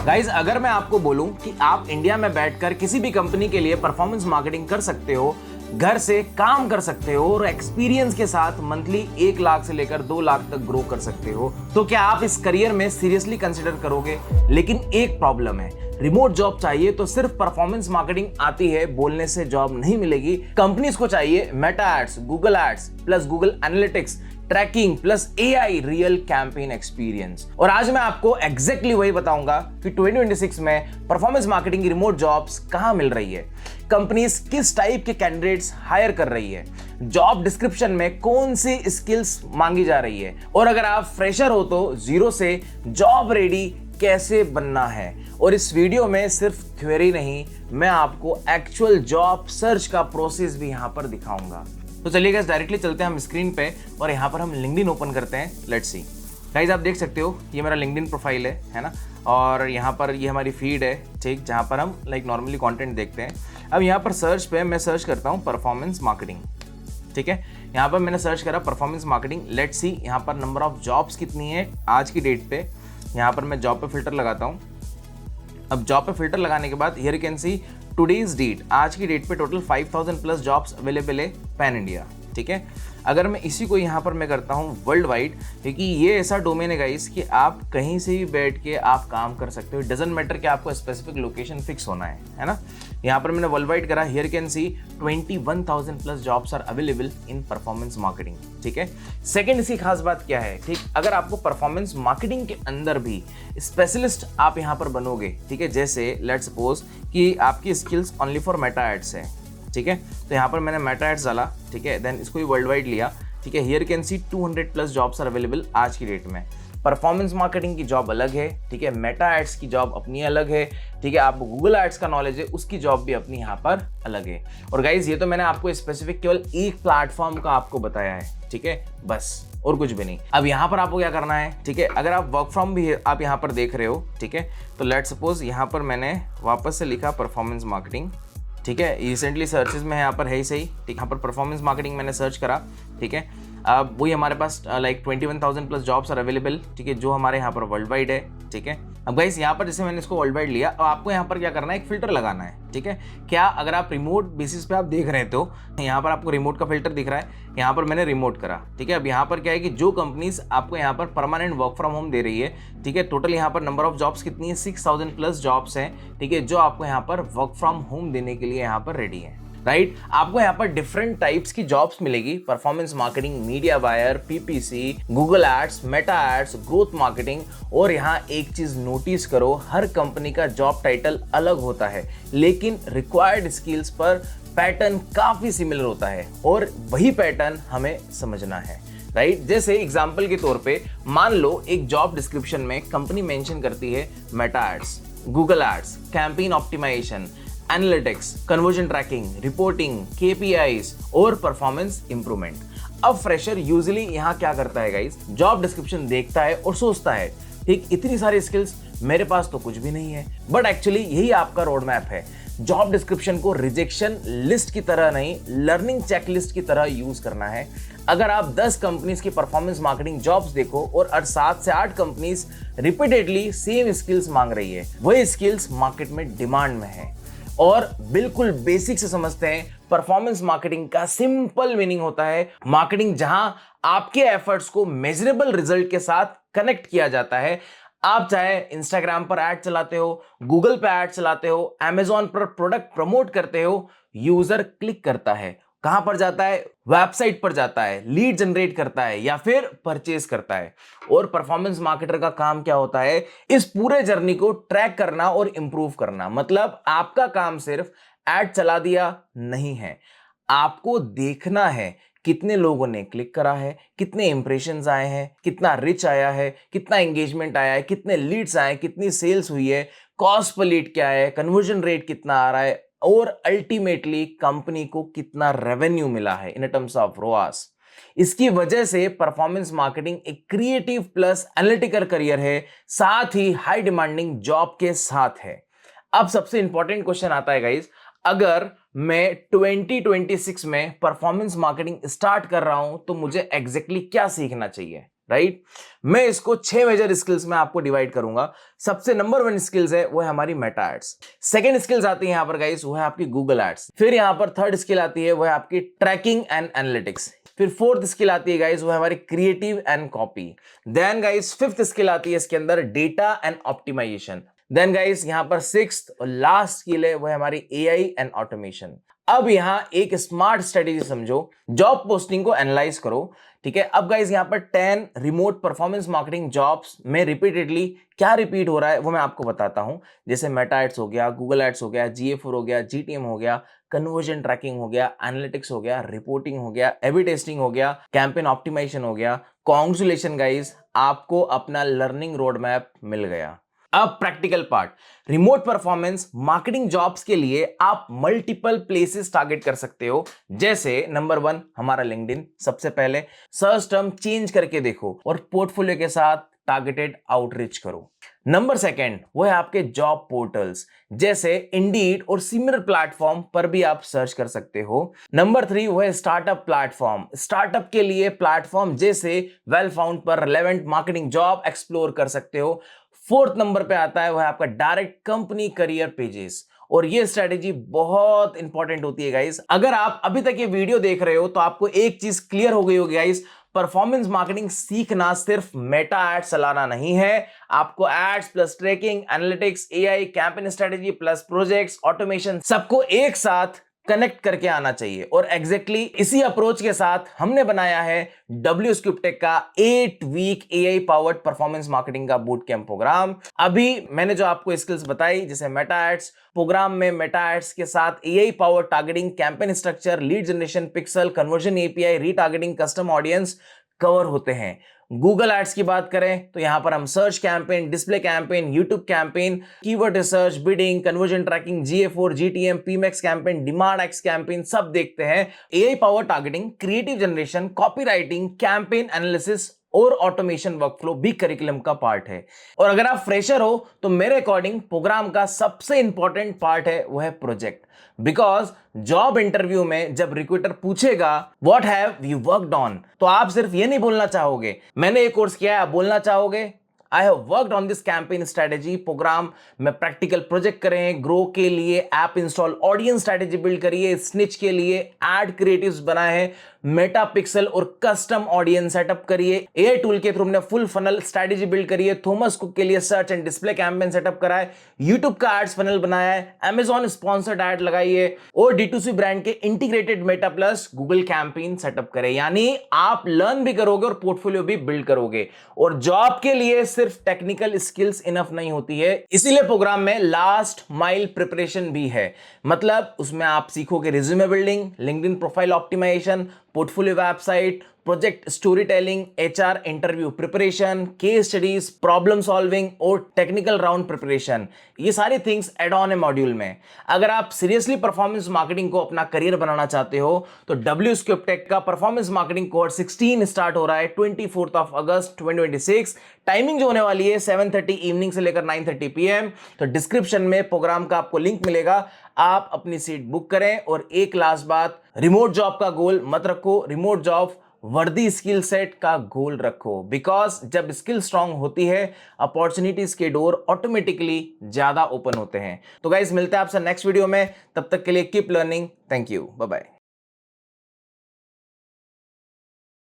Guys अगर मैं आपको बोलूं कि आप इंडिया में बैठकर किसी भी कंपनी के लिए परफॉर्मेंस मार्केटिंग कर सकते हो, घर से काम कर सकते हो और एक्सपीरियंस के साथ मंथली 1 लाख से लेकर 2 लाख तक ग्रो कर सकते हो, तो क्या आप इस करियर में सीरियसली कंसिडर करोगे? लेकिन एक प्रॉब्लम है, रिमोट जॉब चाहिए तो सिर्फ परफॉर्मेंस मार्केटिंग आती है बोलने से जॉब नहीं मिलेगी। कंपनीज को चाहिए Meta ads, Google ads plus Google analytics, tracking plus AI real campaign experience. और आज मैं आपको एग्जैक्टली वही बताऊंगा कि 2026 में परफॉर्मेंस मार्केटिंग की रिमोट जॉब्स कहां मिल रही है, कंपनीज किस टाइप के कैंडिडेट्स हायर कर रही है, जॉब डिस्क्रिप्शन में कौन सी स्किल्स मांगी जा रही है, और अगर आप फ्रेशर हो तो जीरो से जॉब रेडी कैसे बनना है। और इस वीडियो में सिर्फ थ्योरी नहीं, मैं आपको एक्चुअल जॉब सर्च का प्रोसेस भी यहां पर दिखाऊंगा। तो चलिए गाइस डायरेक्टली चलते हैं हम स्क्रीन पे और यहाँ पर हम लिंक्डइन ओपन करते हैं। लेट्स सी गाइस, आप देख सकते हो ये मेरा लिंक्डइन प्रोफाइल है ना, और यहाँ पर ये हमारी फीड है, ठीक, जहाँ पर हम लाइक नॉर्मली कंटेंट देखते हैं। अब यहाँ पर सर्च पे मैं सर्च करता हूँ परफॉर्मेंस मार्केटिंग, ठीक है। यहाँ पर मैंने सर्च करा परफॉर्मेंस मार्केटिंग। लेट्स सी यहाँ पर नंबर ऑफ जॉब्स कितनी है आज की डेट पे। यहाँ पर मैं जॉब पे फिल्टर लगाता हूँ। अब जॉब पे फिल्टर लगाने के बाद here you can see today's date, आज की डेट पे टोटल 5000 प्लस जॉब्स अवेलेबल है पैन इंडिया, ठीक है। अगर मैं इसी को यहाँ पर मैं करता हूँ वर्ल्ड वाइड, क्योंकि ये ऐसा डोमेन है गाइस कि आप कहीं से भी बैठ के आप काम कर सकते हो, डजंट मैटर कि आपको स्पेसिफिक लोकेशन फिक्स होना है ना। यहाँ पर मैंने वर्ल्ड वाइड करा, here can see 21,000 plus jobs are available in performance marketing, ठीक है। सेकंड इसकी खास बात क्या है, ठीक, अगर आपको परफॉर्मेंस मार्केटिंग के अंदर भी स्पेशलिस्ट आप यहाँ पर बनोगे, ठीक है, जैसे लेट्स सपोज कि आपकी skills only for Meta ads है, ठीक है, तो यहाँ पर मैंने मेटा एड्स डाला, ठीक है, देन इसको भी वर्ल्ड वाइड लिया, ठीक है। Here can see 200 plus jobs are available आज की डेट में। परफॉर्मेंस मार्केटिंग की जॉब अलग है, ठीक है, मेटा एड्स की जॉब अपनी अलग है, ठीक है, आपको गूगल एड्स का नॉलेज है उसकी जॉब भी अपनी यहाँ पर अलग है। और गाइज ये तो मैंने आपको स्पेसिफिक केवल एक प्लेटफॉर्म का आपको बताया है, ठीक है, बस और कुछ भी नहीं। अब यहाँ पर आपको क्या करना है, ठीक है, अगर आप वर्क फ्रॉम भी आप यहाँ पर देख रहे हो, ठीक है, तो लेट्स सपोज यहाँ पर मैंने वापस से लिखा परफॉर्मेंस मार्केटिंग, ठीक है, रिसेंटली सर्चेस में यहाँ पर है ही सही, ठीक, यहाँ पर परफॉर्मेंस मार्केटिंग मैंने सर्च करा, ठीक है। अब वही हमारे पास like 21,000 plus jobs are available, ठीक है, जो हमारे यहाँ पर वर्ल्ड वाइड है, ठीक है। अब गाइस यहाँ पर जैसे मैंने इसको वर्ल्ड वाइड लिया, अब आपको यहाँ पर क्या करना है, एक फिल्टर लगाना है, ठीक है। क्या अगर आप रिमोट बेसिस पे आप देख रहे हैं तो यहाँ पर आपको रिमोट का फिल्टर दिख रहा है, यहाँ पर मैंने रिमोट करा, ठीक है। अब यहाँ पर क्या है कि जो कंपनीज आपको यहाँ पर परमानेंट वर्क फ्रॉम होम दे रही है, ठीक है, टोटल यहाँ पर नंबर ऑफ जॉब्स कितनी है, 6,000 प्लस जॉब्स हैं, ठीक है, जो आपको यहाँ पर वर्क फ्रॉम होम देने के लिए यहाँ पर रेडी है, राइट। आपको यहाँ पर डिफरेंट टाइप्स की जॉब्स मिलेगी, performance marketing, media buyer, PPC, Google ads, Meta ads, growth marketing. और यहाँ एक चीज नोटिस करो, हर कंपनी का जॉब टाइटल अलग होता है, लेकिन रिक्वायर्ड स्किल्स पर पैटर्न काफी सिमिलर होता है और वही पैटर्न हमें समझना है, राइट। जैसे एग्जाम्पल के तौर पे मान लो एक जॉब डिस्क्रिप्शन में कंपनी मेंशन करती है Meta ads, Google ads, campaign optimisation, analytics, conversion tracking, reporting, KPIs और परफॉर्मेंस इंप्रूवमेंट। अब फ्रेशर यूजुअली यहाँ क्या करता है गाइस, जॉब डिस्क्रिप्शन देखता है और सोचता है, ठीक, इतनी सारी स्किल्स मेरे पास तो कुछ भी नहीं है। बट एक्चुअली यही आपका रोड मैप है, जॉब डिस्क्रिप्शन को रिजेक्शन लिस्ट की तरह नहीं, लर्निंग चेकलिस्ट की तरह यूज करना है। अगर आप 10 कंपनीज की परफॉर्मेंस मार्केटिंग जॉब्स देखो और 7 से 8 कंपनीज रिपीटेडली सेम स्किल्स मांग रही है, वही स्किल्स मार्केट में डिमांड में है। और बिल्कुल बेसिक से समझते हैं, परफॉर्मेंस मार्केटिंग का सिंपल मीनिंग होता है मार्केटिंग जहां आपके एफर्ट्स को मेजरेबल रिजल्ट के साथ कनेक्ट किया जाता है। आप चाहे इंस्टाग्राम पर ऐड चलाते हो, गूगल पे ऐड चलाते हो, अमेजॉन पर प्रोडक्ट प्रमोट करते हो, यूजर क्लिक करता है, कहां पर जाता है, वेबसाइट पर जाता है, लीड जनरेट करता है या फिर परचेज करता है। और परफॉर्मेंस मार्केटर का काम क्या होता है, इस पूरे जर्नी को ट्रैक करना और इंप्रूव करना। मतलब आपका काम सिर्फ ऐड चला दिया नहीं है, आपको देखना है कितने लोगों ने क्लिक करा है, कितने इंप्रेशंस आए हैं, कितना रिच आया है, कितना एंगेजमेंट आया है, कितने लीड्स आए, कितनी सेल्स हुई है, कॉस्ट पर लीड क्या है, कन्वर्जन रेट कितना आ रहा है और अल्टीमेटली कंपनी को कितना रेवेन्यू मिला है इन टर्म्स ऑफ रोआस। इसकी वजह से परफॉर्मेंस मार्केटिंग एक क्रिएटिव प्लस एनालिटिकल करियर है, साथ ही हाई डिमांडिंग जॉब के साथ है। अब सबसे इंपॉर्टेंट क्वेश्चन आता है गाइस, अगर मैं 2026 में परफॉर्मेंस मार्केटिंग स्टार्ट कर रहा हूं तो मुझे एग्जैक्टली क्या सीखना चाहिए? राइट। मैं इसको 6 मेजर स्किल्स में आपको डिवाइड करूंगा। सबसे नंबर 1 स्किल्स है वो है हमारी मेटा एड्स। सेकंड स्किल्स आती है यहां पर गाइस, वो है आपकी गूगल एड्स। फिर यहां पर थर्ड स्किल आती है वो है आपकी ट्रैकिंग एंड एनालिटिक्स। फिर फोर्थ स्किल आती है गाइस वो है हमारी creative and copy. Then guys fifth skill आती है इसके अंदर data and optimisation. Then guys यहां पर सिक्स्थ और लास्ट स्किल है वो है हमारी एआई एंड ऑटोमेशन। अब यहां एक स्मार्ट स्ट्रेटेजी समझो, जॉब पोस्टिंग को एनालाइज करो, ठीक है। अब गाइस यहां पर 10 रिमोट परफॉर्मेंस मार्केटिंग जॉब्स में रिपीटेडली क्या रिपीट हो रहा है वो मैं आपको बताता हूं। जैसे मेटा एड्स हो गया, गूगल एड्स हो गया, GA4 हो गया, GTM हो गया, कन्वर्जन ट्रैकिंग हो गया, एनालिटिक्स हो गया, रिपोर्टिंग हो गया, एबी टेस्टिंग हो गया, कैंपेन ऑप्टिमाइजेशन हो गया। कांग्रेचुलेशन गाइस, आपको अपना लर्निंग रोड मैप मिल गया। अब practical part, remote performance marketing jobs के लिए आप मल्टीपल प्लेसेस टारगेट कर सकते हो। जैसे नंबर 1 हमारा लिंक्डइन, सबसे पहले सर्च टर्म चेंज करके देखो और पोर्टफोलियो के साथ टारगेटेड आउटरीच करो। नंबर 2 वो है आपके जॉब पोर्टल्स, जैसे इंडीड और सिमिलर प्लेटफॉर्म पर भी आप सर्च कर सकते हो। नंबर 3 वो है स्टार्टअप प्लेटफॉर्म, स्टार्टअप के लिए प्लेटफॉर्म जैसे वेल फाउंड पर रिलेवेंट मार्केटिंग जॉब एक्सप्लोर कर सकते हो। फोर्थ नंबर पे आता है वो है आपका डायरेक्ट कंपनी करियर पेजेस, और ये स्ट्रेटेजी बहुत इंपॉर्टेंट होती है गाइस। अगर आप अभी तक ये वीडियो देख रहे हो तो आपको एक चीज क्लियर हो गई होगी गाइस, परफॉर्मेंस मार्केटिंग सीखना सिर्फ मेटा एड्स चलाना नहीं है, आपको ads plus tracking, analytics, AI, campaign strategy plus projects, automation सबको एक साथ कनेक्ट करके आना चाहिए। और एग्जैक्टली इसी अप्रोच के साथ हमने बनाया है WSCUBTech का 8 weak AI powered performance marketing का बूट कैंप प्रोग्राम। अभी मैंने जो आपको स्किल्स बताई, जैसे मेटा एड्स, प्रोग्राम में मेटा एड्स के साथ AI powered targeting, campaign structure, lead generation, pixel, conversion API, retargeting, custom audience cover होते हैं। गूगल एड्स की बात करें तो यहां पर हम search campaign, display campaign, YouTube campaign, keyword research, bidding, conversion tracking, GA4, GTM, PMAX campaign, demand X campaign सब देखते हैं। AI power targeting, creative generation, copywriting, campaign analysis और ऑटोमेशन वर्कफ्लो भी करिकुलम का पार्ट है। और अगर आप फ्रेशर हो तो मेरे अकॉर्डिंग प्रोग्राम का सबसे इंपॉर्टेंट पार्ट है वो है प्रोजेक्ट। बिकॉज जॉब इंटरव्यू में जब रिक्रूटर पूछेगा what have you worked on, तो आप सिर्फ ये नहीं बोलना चाहोगे मैंने एक कोर्स किया है, आप बोलना चाहोगे I have worked on this campaign strategy. Program में प्रैक्टिकल प्रोजेक्ट करें, ग्रो के लिए app install, audience strategy build करिए, स्निच के लिए एड क्रिएटिव्स बनाए हैं, मेटा पिक्सल और कस्टम ऑडियंस सेटअप करिए, एआई टूल के थ्रू हमने फुल फनल स्ट्रेटेजी बिल्ड करी है, थॉमस कुक के लिए search and display campaign setup करा है, यूट्यूब का एड्स फनल बनाया है, अमेजॉन स्पॉन्सर्ड एड लगाई है और D2C ब्रांड के integrated Meta plus Google campaign setup करे। यानी आप लर्न भी करोगे और पोर्टफोलियो भी बिल्ड करोगे। और जॉब के लिए सिर्फ टेक्निकल स्किल्स इनफ नहीं होती है, इसीलिए प्रोग्राम में लास्ट माइल प्रिपरेशन भी है। मतलब उसमें आप सीखोगे resume building, LinkedIn profile optimisation, portfolio website, project story telling, HR interview preparation, case studies, problem solving और टेक्निकल राउंड प्रिपरेशन। ये सारी थिंग्स एड ऑन है मॉड्यूल में। अगर आप सीरियसली परफॉर्मेंस मार्केटिंग को अपना करियर बनाना चाहते हो तो WSCUBTech का परफॉर्मेंस मार्केटिंग कोर्स 16 स्टार्ट हो रहा है 24 अगस्त 2026। टाइमिंग जो होने वाली है 7:30 इवनिंग से लेकर 9:30 PM। तो डिस्क्रिप्शन में प्रोग्राम का आपको लिंक मिलेगा, आप अपनी सीट बुक करें। और एक लास्ट बात, रिमोट जॉब का गोल मत रखो, रिमोट जॉब वर्दी स्किल सेट का गोल रखो। बिकॉज जब स्किल स्ट्रांग होती है अपॉर्चुनिटीज के डोर ऑटोमेटिकली ज्यादा ओपन होते हैं। तो गाइस मिलते हैं आपसे नेक्स्ट वीडियो में, तब तक के लिए keep learning. Thank you, bye bye.